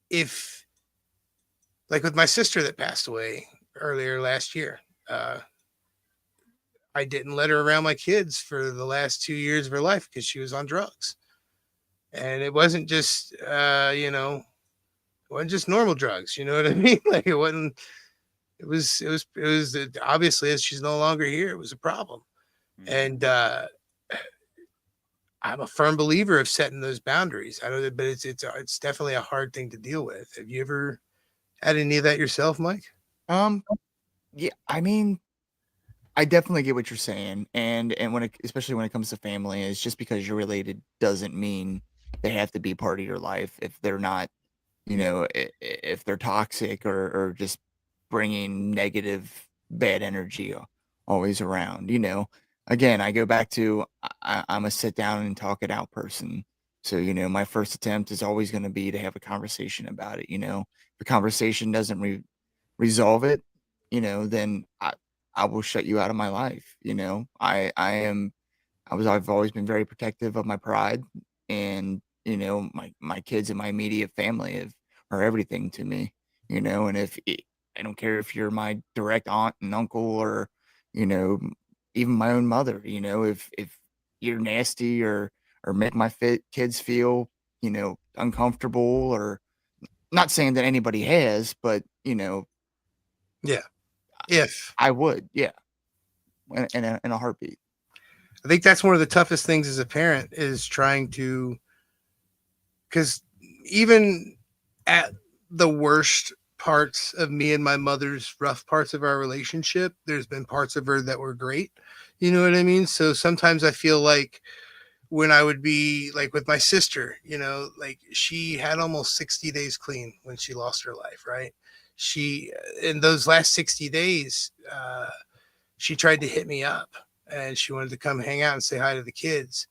if, like with my sister that passed away earlier last year, I didn't let her around my kids for the last 2 years of her life because she was on drugs. And it wasn't just, it wasn't just normal drugs. You know what I mean? Like it wasn't, it was obviously, as she's no longer here, it was a problem. And I'm a firm believer of setting those boundaries. I don't, but it's definitely a hard thing to deal with. Have you ever had any of that yourself, Mike? Um, yeah, I mean, I definitely get what you're saying, and when it, especially when it comes to family, is just because you're related doesn't mean they have to be part of your life if they're not, if they're toxic or just bringing negative, bad energy always around. Again, I go back to I'm a sit down and talk it out person. So my first attempt is always going to be to have a conversation about it. If the conversation doesn't resolve it, then I will shut you out of my life. I've always been very protective of my pride, and my kids and my immediate family are everything to me. And I don't care if you're my direct aunt and uncle, or you know even my own mother. If you're nasty, or make my kids feel uncomfortable, or not saying that anybody has, but Yeah. If I would, yeah, in a heartbeat. I think that's one of the toughest things as a parent is trying to, because even at the worst parts of me and my mother's rough parts of our relationship, there's been parts of her that were great. You know what I mean? So sometimes I feel like when I would be like with my sister, like she had almost 60 days clean when she lost her life, right? She, in those last 60 days, she tried to hit me up and she wanted to come hang out and say hi to the kids.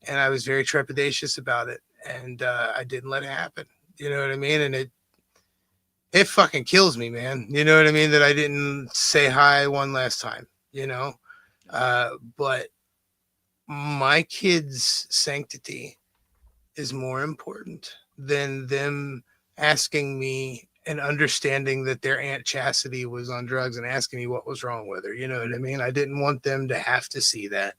And I was very trepidatious about it. And I didn't let it happen. You know what I mean? And it fucking kills me, man. You know what I mean? That I didn't say hi one last time, but my kids' sanctity is more important than them asking me and understanding that their Aunt Chastity was on drugs and asking me what was wrong with her. You know what I mean? I didn't want them to have to see that.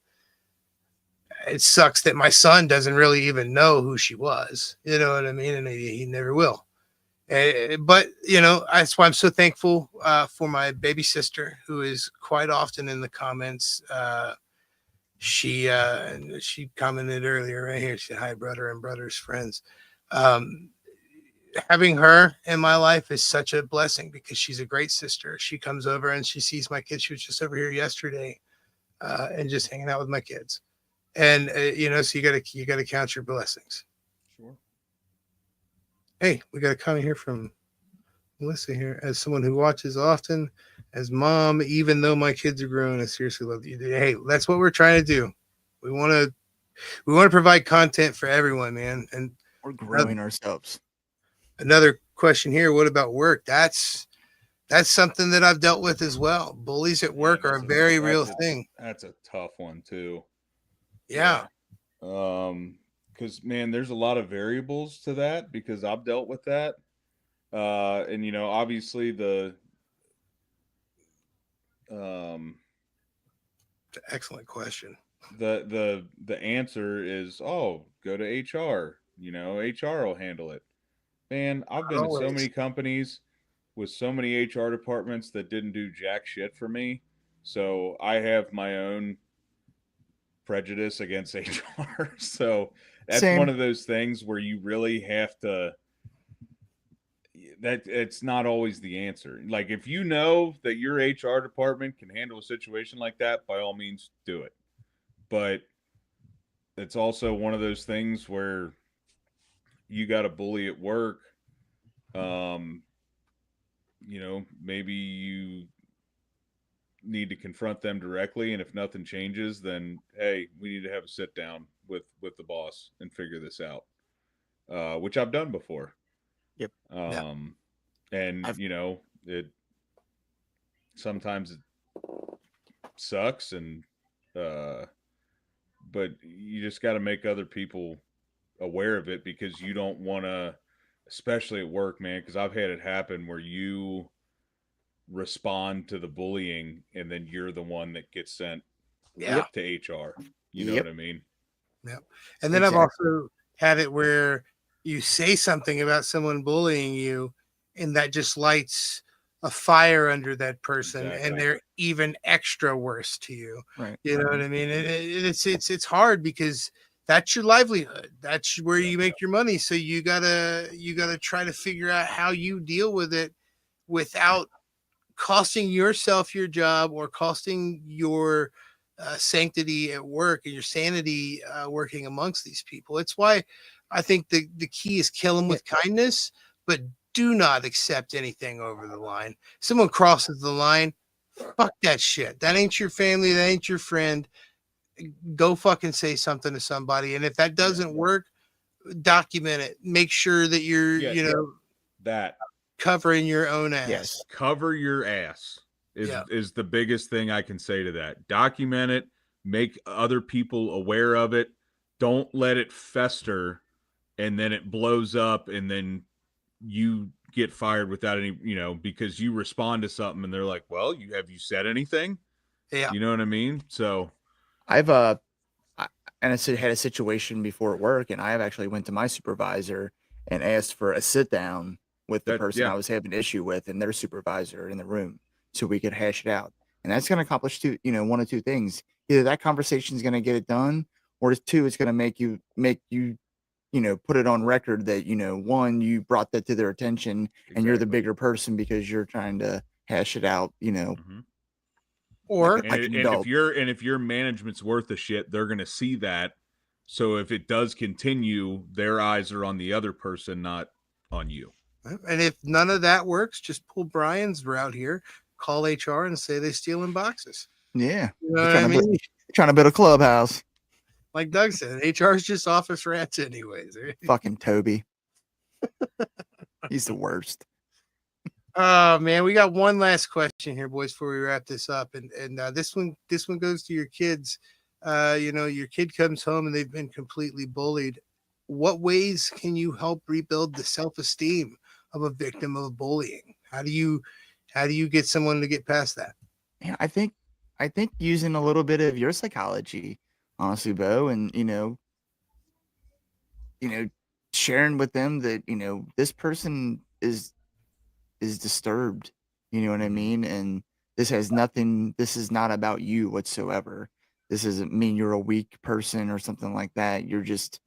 It sucks that my son doesn't really even know who she was. You know what I mean? And he never will. But, that's why I'm so thankful for my baby sister, who is quite often in the comments. She commented earlier right here. She said, "Hi, brother and brother's friends." Having her in my life is such a blessing because she's a great sister. She comes over and she sees my kids. She was just over here yesterday and just hanging out with my kids. And so you gotta count your blessings. Sure. Hey, we got a comment here from Melissa here. As someone who watches often, as mom, even though my kids are grown, I seriously love you. Hey, that's what we're trying to do. We want to provide content for everyone, man. And We're growing ourselves. another question here: what about work? That's something that I've dealt with as well. Bullies at work are a very real thing. That's a tough one too. Yeah. Because man, there's a lot of variables to that because I've dealt with that. And obviously Excellent question. the answer is, oh, go to HR. HR will handle it. Man, I've been to so many companies with so many HR departments that didn't do jack shit for me. So I have my own prejudice against HR. So that's Same. one of those things where you really have to, that it's not always the answer. Like if you know that your HR department can handle a situation like that, by all means do it. But it's also one of those things where you got a bully at work. Maybe you need to confront them directly, and if nothing changes, then hey, we need to have a sit down with the boss and figure this out. Which I've done before. Yep. And it sometimes it sucks, and but you just got to make other people aware of it because you don't want to, especially at work, man, because I've had it happen where you respond to the bullying and then you're the one that gets sent to HR. You know what I mean? Yep. And then I've also had it where you say something about someone bullying you and that just lights a fire under that person and they're even extra worse to you. Right. You know what I mean? It's hard because that's your livelihood. That's where you make your money. So you gotta try to figure out how you deal with it without costing yourself your job or costing your sanctity at work and your sanity working amongst these people. It's why I think the key is kill them with kindness, but do not accept anything over the line. Someone crosses the line, fuck that shit. That ain't your family. That ain't your friend. Go fucking say something to somebody. And if that doesn't work, document it. Make sure that you're, that covering your own ass. Yes. Cover your ass is the biggest thing I can say to that. Document it, make other people aware of it. Don't let it fester and then it blows up and then you get fired without any, because you respond to something and they're like, well, have you said anything? Yeah. You know what I mean? So I've had a situation before at work, and I have actually went to my supervisor and asked for a sit down with the person I was having an issue with and their supervisor in the room so we could hash it out. And that's going to accomplish one of two things. Either that conversation is going to get it done, or two, it's going to make you put it on record that, one, you brought that to their attention and you're the bigger person because you're trying to hash it out, Mm-hmm. Or if your management's worth of shit, they're gonna see that. So if it does continue, their eyes are on the other person, not on you. And if none of that works, just pull Brian's route here, call HR and say they stealing boxes. Yeah. You know what I mean? Trying to build a clubhouse. Like Doug said, HR is just office rats anyways. Right? Fucking Toby. He's the worst. Oh man, we got one last question here, boys, before we wrap this up. And this one goes to your kids. Your kid comes home and they've been completely bullied. What ways can you help rebuild the self-esteem of a victim of bullying? How do you get someone to get past that? Yeah, I think using a little bit of your psychology, honestly, Bo, and sharing with them that this person is disturbed, you know what I mean, and this is not about you whatsoever. This doesn't mean you're a weak person or something like that. You're just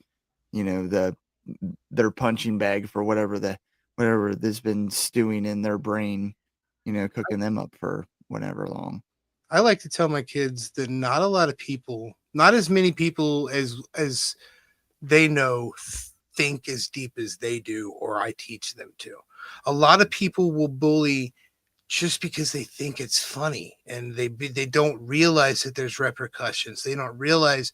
their punching bag for whatever that's been stewing in their brain, cooking them up for whatever long. I like to tell my kids that not as many people as they know think as deep as they do, or I teach them to. A lot of people will bully just because they think it's funny, and they don't realize that there's repercussions. They don't realize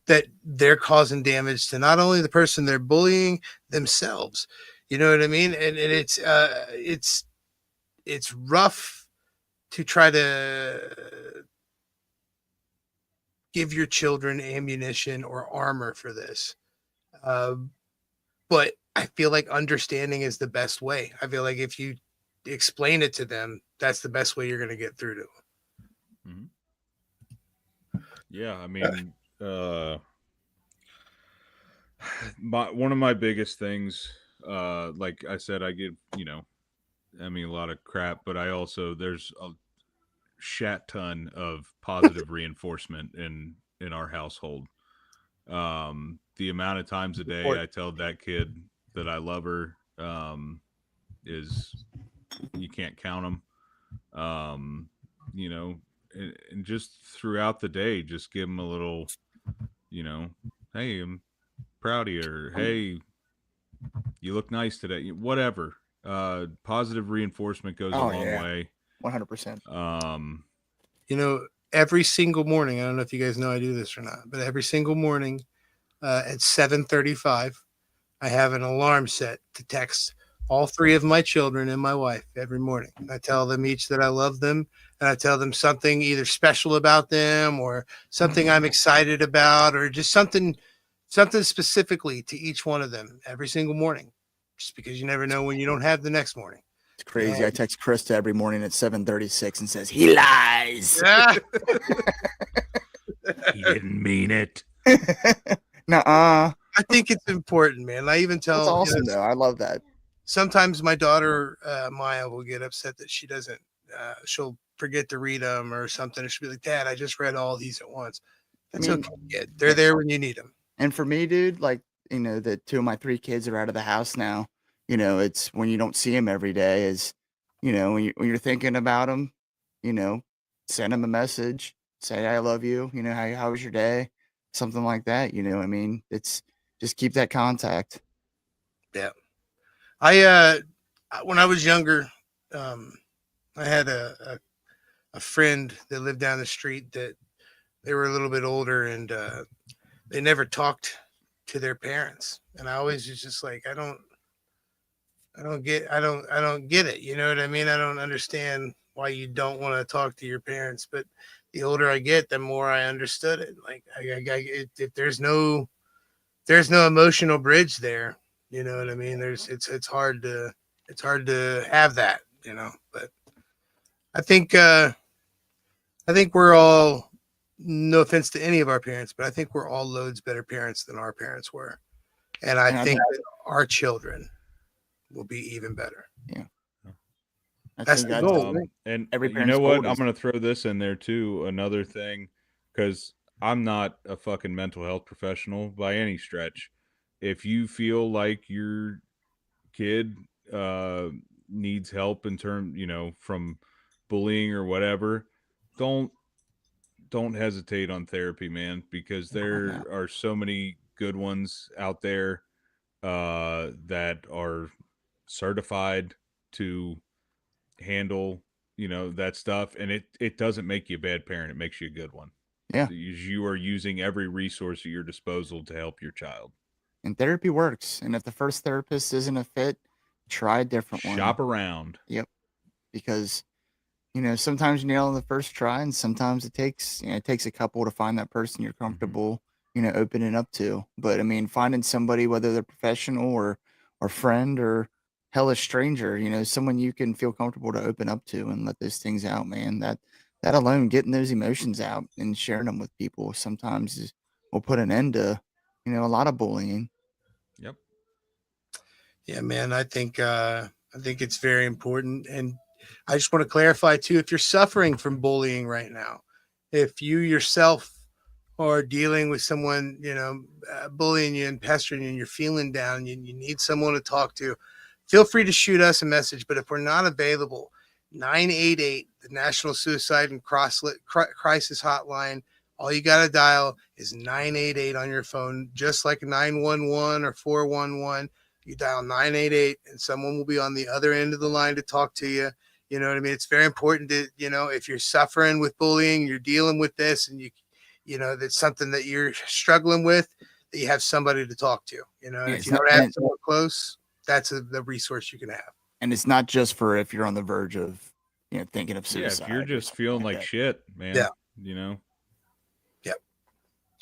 that they're causing damage to not only the person they're bullying, themselves. You know what I mean? And it's rough to try to give your children ammunition or armor for this. But I feel like understanding is the best way. I feel like if you explain it to them, that's the best way you're going to get through to them. Mm-hmm. Yeah, I mean, one of my biggest things, like I said, I get, a lot of crap, but there's a shat ton of positive reinforcement in our household. The amount of times a day I tell that kid that I love her, is you can't count them. And just throughout the day, just give them a little, hey, I'm proud of you, or hey, you look nice today, whatever. Positive reinforcement goes a long way. 100%. Every single morning, I don't know if you guys know I do this or not, but every single morning at 7:35, I have an alarm set to text all three of my children and my wife every morning. I tell them each that I love them, and I tell them something either special about them or something I'm excited about, or just something specifically to each one of them every single morning, just because you never know when you don't have the next morning. It's crazy. I text Krista every morning at 7:36 and says, he lies. Yeah. He didn't mean it. Nuh-uh. I think it's important, man. I even tell. That's awesome, though. I love that. Sometimes my daughter, Maya, will get upset that she doesn't, she'll forget to read them or something. She'll be like, Dad, I just read all these at once. That's okay. Yeah, they're there when you need them. And for me, dude, like, the two of my three kids are out of the house now. It's when you don't see them every day is, when you're thinking about them, you know, send them a message, say, I love you. How was your day? Something like that. I mean, it's just keep that contact. Yeah. When I was younger, um, I had a friend that lived down the street that they were a little bit older and they never talked to their parents. And I always was just like, I don't get it. You know what I mean? I don't understand why you don't want to talk to your parents. But the older I get, the more I understood it. Like if there's no emotional bridge there, you know what I mean? It's hard to have that, but I think, I think we're all, no offense to any of our parents, but I think we're all loads better parents than our parents were. And I And I think think, that our children will be even better. yeah, I That's think the that's goal. Right? And every you know parent's what? goal I'm is, going to throw this in there too. Another thing, because I'm not a fucking mental health professional by any stretch. If you feel like your kid uh, needs help in term, from bullying or whatever, don't don't hesitate on therapy, man, because oh, yeah. there are so many good ones out there that are certified to handle that stuff, and it doesn't make you a bad parent, it makes you a good one. Yeah. You are using every resource at your disposal to help your child. And therapy works. And if the first therapist isn't a fit, try a different one. Shop around. Yep. Because sometimes you nail on the first try, and sometimes it takes a couple to find that person you're Mm-hmm. comfortable, opening up to. But I mean, finding somebody, whether they're professional or friend or hell a stranger, someone you can feel comfortable to open up to and let those things out, man. That alone, getting those emotions out and sharing them with people, sometimes will put an end to, a lot of bullying. Yep. Yeah, man. I think it's very important. And I just want to clarify too, if you're suffering from bullying right now, if you yourself are dealing with someone, bullying you and pestering you and you're feeling down, you need someone to talk to, feel free to shoot us a message. But if we're not available, 988, the National Suicide and Crisis Hotline, all you got to dial is 988 on your phone, just like 911 or 411. You dial 988 and someone will be on the other end of the line to talk to you. You know what I mean? It's very important to, if you're suffering with bullying, you're dealing with this, and that's something that you're struggling with, that you have somebody to talk to, and Yeah, if it's you not, don't have someone close, that's the resource you can have. and it's not just for if you're on the verge of, thinking of Yeah, if you're suicide or just something feeling like like that. shit, man, Yeah. you know, Yep.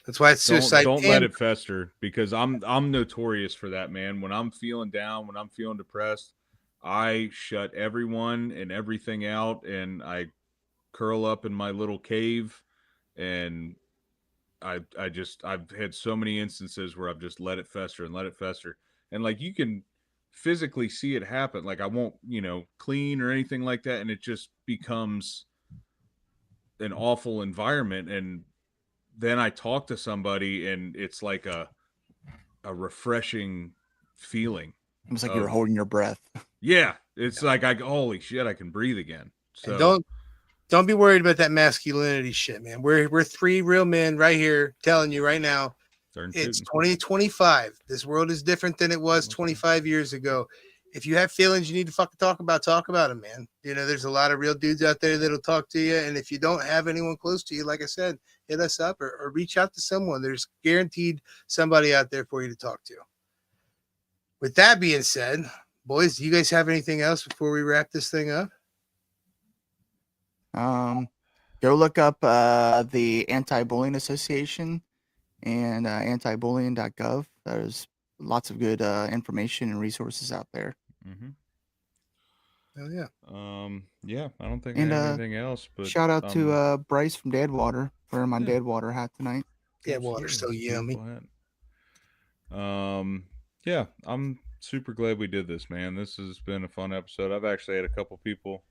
That's why it's don't suicide. don't let And it fester, because I'm notorious for that, man. When I'm feeling down, when I'm feeling depressed, I shut everyone and everything out, and I curl up in my little cave, and I've had so many instances where I've just let it fester and let it fester, and like you can physically see it happen. Like I won't clean or anything like that, and it just becomes an awful environment. And then I talk to somebody, and it's like a refreshing feeling Almost like you were of, holding your breath. yeah, it's like holy shit, I can breathe again. and So don't be worried about that masculinity shit, man. We're three real men right here telling you right now. start It's shooting. 2025. This world is different than it was 25 years ago. If you have feelings you need to fucking talk about them, man. There's a lot of real dudes out there that'll talk to you. And if you don't have anyone close to you, like I said, hit us up or reach out to someone. There's guaranteed somebody out there for you to talk to. With that being said, boys, do you guys have anything else before we wrap this thing up? Go look up the Anti-Bullying Association and antibullying.gov. There's lots of good information and resources out there. Mm-hmm. Oh yeah. Yeah, I don't think I And have anything else, but shout out to Bryce from Dadwater, wearing my Yeah. Dadwater hat tonight. Yeah, water's so yummy. Yeah, I'm super glad we did this, man. This has been a fun episode. I've actually had a couple people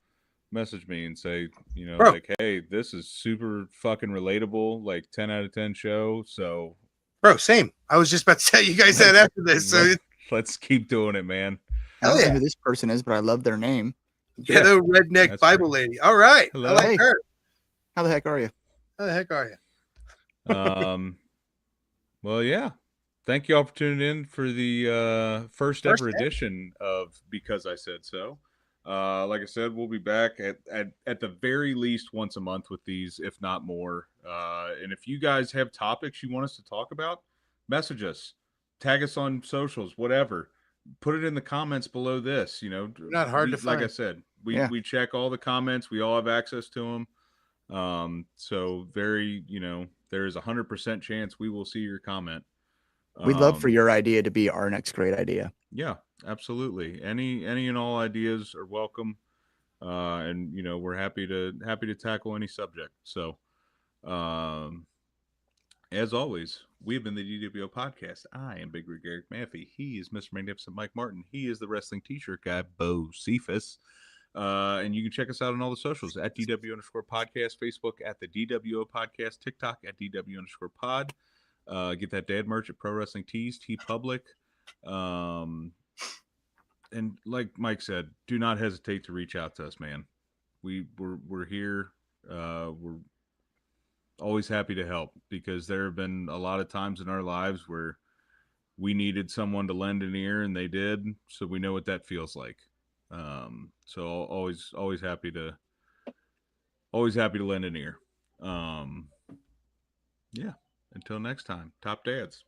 message me and say, Bro. like, hey, this is super fucking relatable, like 10 out of 10 show. So Bro, same. I was just about to tell you guys that after this. So Let's keep doing it, man. I don't Hell know yeah. who this person is, but I love their name. Ghetto redneck That's Bible right. lady. All right. Hello. I like Hey. her. How the heck are you? How the heck are you? Well, yeah. Thank you all for tuning in for the first ever edition of Because I Said So. Like I said, we'll be back at the very least once a month with these, if not more. And if you guys have topics you want us to talk about, message us, tag us on socials, whatever. Put it in the comments below this. You know, Not hard to like I find. said, we check all the comments. We all have access to them. So very, there's 100% chance we will see your comment. We'd love for your idea to be our next great idea. Yeah, absolutely. Any and all ideas are welcome. And we're happy to tackle any subject. So, as always, we have been the dWo podcast. I am Big Rig Eric Maffey. He is Mr. Magnificent Mike Martin. He is the wrestling t-shirt guy, Bo Cephas. And you can check us out on all the socials at dW_podcast, Facebook at the dWo podcast, TikTok at dW_pod. Get that dad merch at Pro Wrestling Tees, T Public. And like Mike said, do not hesitate to reach out to us, man. We're here. We're always happy to help, because there have been a lot of times in our lives where we needed someone to lend an ear, and they did. So we know what that feels like. So always happy to lend an ear. Yeah. Until next time, top dads.